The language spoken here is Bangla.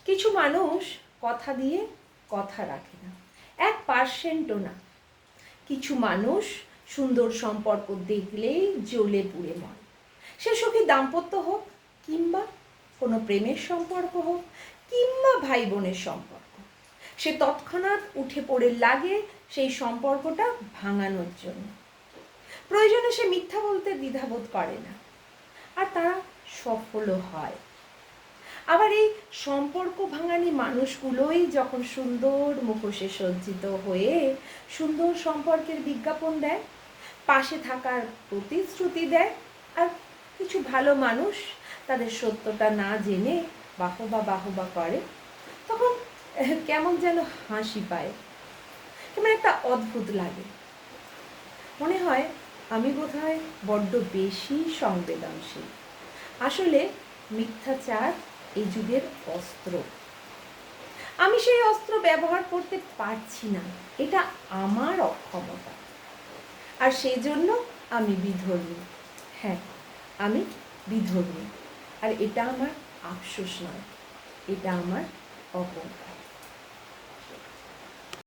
কিছু মানুষ কথা দিয়ে কথা রাখে না, 1%ও না। কিছু মানুষ সুন্দর সম্পর্ক দেখলেই জ্বলে পুড়ে মরে। সে সুখী দাম্পত্য হোক, কিংবা কোনো প্রেমের সম্পর্ক হোক, কিংবা ভাই বোনের সম্পর্ক, সে তৎক্ষণাৎ উঠে পড়ে লাগে সেই সম্পর্কটা ভাঙানোর জন্য। প্রয়োজনে সে মিথ্যা বলতে দ্বিধাবোধ করে না, আর তারা সফলও হয়। আবার এই সম্পর্ক ভাঙানি মানুষগুলোই যখন সুন্দর মুখোশে সজ্জিত হয়ে সুন্দর সম্পর্কের বিজ্ঞাপন দেয়, পাশে থাকার প্রতিশ্রুতি দেয়, আর কিছু ভালো মানুষ তাদের সত্যটা না জেনে বাহবা করে, তখন কেমন যেন হাসি পায়, কেমন একটা অদ্ভুত লাগে। মনে হয় আমি বোধহয় বড্ড বেশি সংবেদনশীল। আসলে মিথ্যাচার এই যুগের অস্ত্র। আমি সেই অস্ত্র ব্যবহার করতে পারছি না, এটা আমার অক্ষমতা। আর সেই জন্য আমি বিধর্মী। হ্যাঁ, আমি বিধর্মী। আর এটা আমার আফসোস নয়, এটা আমার অহংকার।